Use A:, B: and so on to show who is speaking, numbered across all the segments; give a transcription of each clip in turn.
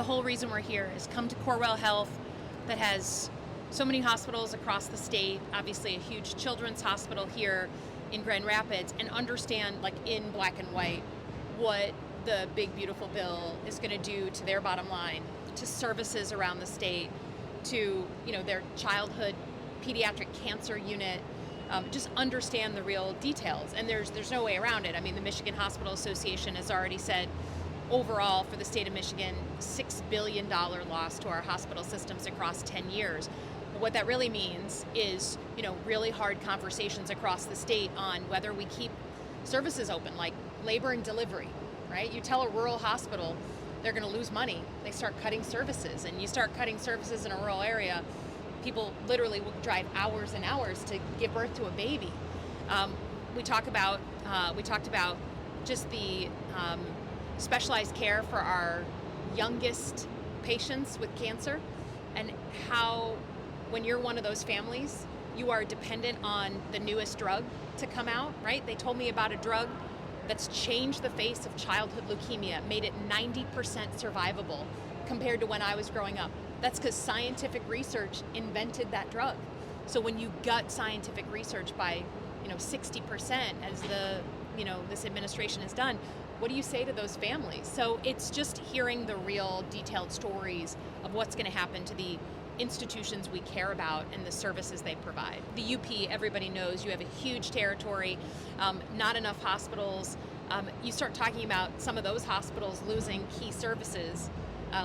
A: whole reason we're here is come to Corewell Health that has so many hospitals across the state, obviously a huge children's hospital here in Grand Rapids, and understand, like, in black and white what the big beautiful bill is going to do to their bottom line, to services around the state, to, you know, their childhood pediatric cancer unit. Just understand the real details, and there's no way around it. I mean, the Michigan Hospital Association has already said overall for the state of Michigan, $6 billion loss to our hospital systems across 10 years. But what that really means is, you know, really hard conversations across the state on whether we keep services open, like labor and delivery, right? You tell a rural hospital they're going to lose money, they start cutting services, and you start cutting services in a rural area, people literally will drive hours and hours to give birth to a baby. We talked about just the specialized care for our youngest patients with cancer, and how when you're one of those families, you are dependent on the newest drug to come out, right? They told me about a drug that's changed the face of childhood leukemia, made it 90% survivable compared to when I was growing up. That's because scientific research invented that drug. So when you gut scientific research by, 60%, as this administration has done, what do you say to those families? So it's just hearing the real detailed stories of what's going to happen to the institutions we care about and the services they provide. The UP, everybody knows, you have a huge territory, not enough hospitals. You start talking about some of those hospitals losing key services,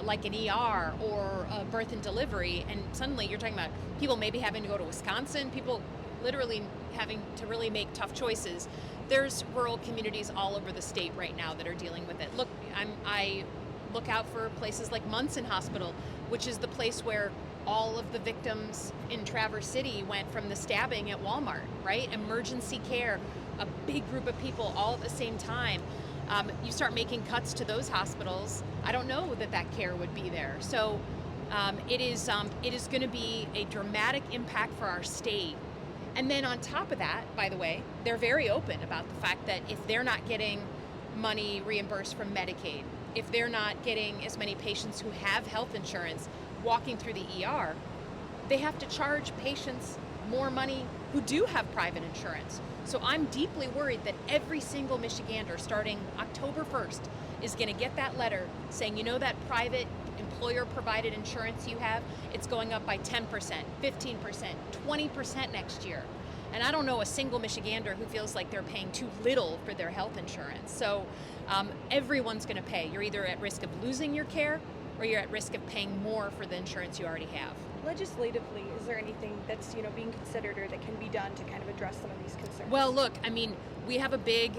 A: like an ER or birth and delivery, and suddenly you're talking about people maybe having to go to Wisconsin, people literally having to really make tough choices. There's rural communities all over the state right now that are dealing with it. Look, I look out for places like Munson Hospital, which is the place where all of the victims in Traverse City went from the stabbing at Walmart, right? Emergency care, a big group of people all at the same time. You start making cuts to those hospitals, I don't know that care would be there. So it is going to be a dramatic impact for our state. And then on top of that, by the way, they're very open about the fact that if they're not getting money reimbursed from Medicaid, if they're not getting as many patients who have health insurance walking through the ER, they have to charge patients more money who do have private insurance. So I'm deeply worried that every single Michigander starting October 1st is going to get that letter saying, that private employer-provided insurance you have, it's going up by 10%, 15%, 20% next year. And I don't know a single Michigander who feels like they're paying too little for their health insurance. So everyone's going to pay. You're either at risk of losing your care or you're at risk of paying more for the insurance you already have.
B: Legislatively, is there anything that's being considered or that can be done to kind of address some of these concerns?
A: Well, look, we have a big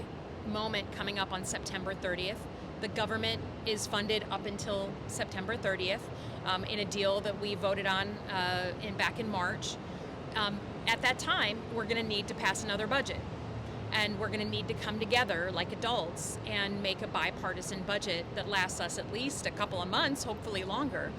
A: moment coming up on September 30th. The government is funded up until September 30th in a deal that we voted on back in March. At that time, we're going to need to pass another budget. And we're going to need to come together like adults and make a bipartisan budget that lasts us at least a couple of months, hopefully longer.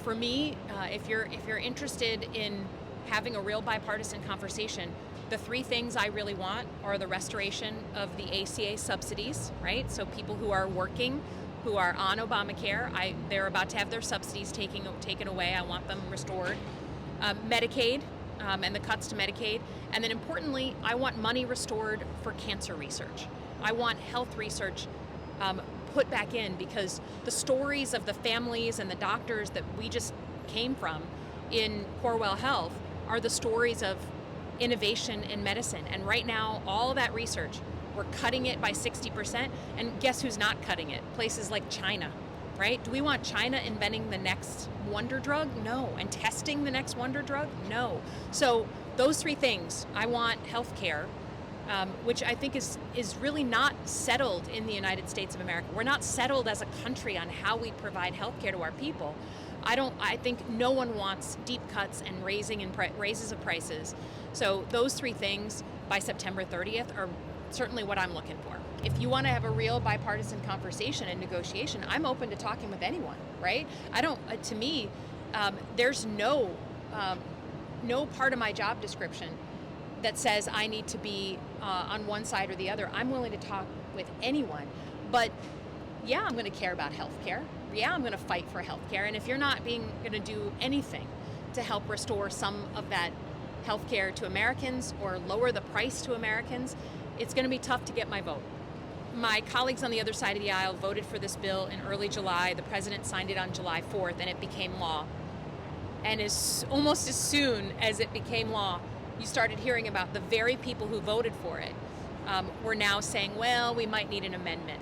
A: For me, if you're interested in having a real bipartisan conversation, the three things I really want are the restoration of the ACA subsidies, right? So people who are working, who are on Obamacare, they're about to have their subsidies taken away. I want them restored. Medicaid, and the cuts to Medicaid. And then importantly, I want money restored for cancer research. I want health research put back in, because the stories of the families and the doctors that we just came from in Corewell Health are the stories of innovation in medicine. And right now, all that research, we're cutting it by 60%. And guess who's not cutting it? Places like China, right? Do we want China inventing the next wonder drug? No. And testing the next wonder drug? No. So those three things, I want healthcare, which I think is really not settled in the United States of America. We're not settled as a country on how we provide healthcare to our people. I think no one wants deep cuts and raises of prices. So those three things by September 30th are certainly what I'm looking for. If you want to have a real bipartisan conversation and negotiation, I'm open to talking with anyone, right? To me, there's no part of my job description that says I need to be on one side or the other. I'm willing to talk with anyone. But yeah, I'm going to care about healthcare yeah, I'm going to fight for health care. And if you're not going to do anything to help restore some of that health care to Americans or lower the price to Americans, it's going to be tough to get my vote. My colleagues on the other side of the aisle voted for this bill in early July. The president signed it on July 4th, and it became law. And almost as soon as it became law, you started hearing about the very people who voted for it were now saying, well, we might need an amendment.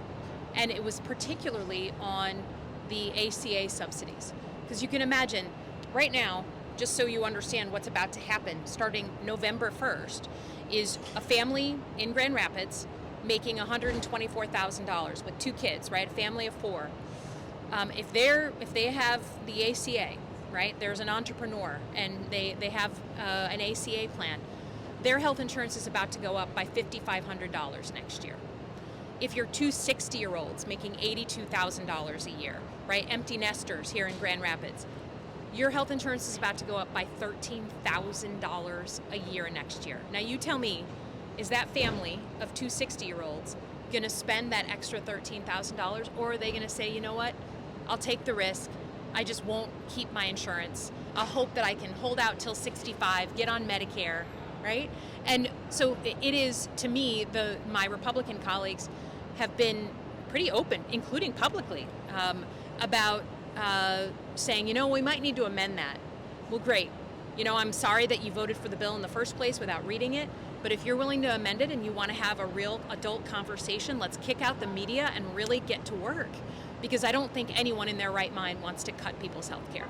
A: And it was particularly on the ACA subsidies. Because you can imagine, right now, just so you understand what's about to happen, starting November 1st, is a family in Grand Rapids making $124,000 with 2 kids, right? A family of 4. If they have the ACA, right? There's an entrepreneur and they have an ACA plan. Their health insurance is about to go up by $5,500 next year. If you're 2 60-year-olds making $82,000 a year, right? Empty nesters here in Grand Rapids, your health insurance is about to go up by $13,000 a year next year. Now you tell me, is that family of 2 60-year-olds going to spend that extra $13,000, or are they going to say, you know what, I'll take the risk, I just won't keep my insurance, I'll hope that I can hold out till 65, get on Medicare, right? And so it is, to me, my Republican colleagues have been pretty open, including publicly, about saying, you know, we might need to amend that. Well, great. You know, I'm sorry that you voted for the bill in the first place without reading it, but if you're willing to amend it and you want to have a real adult conversation, let's kick out the media and really get to work. Because I don't think anyone in their right mind wants to cut people's health care.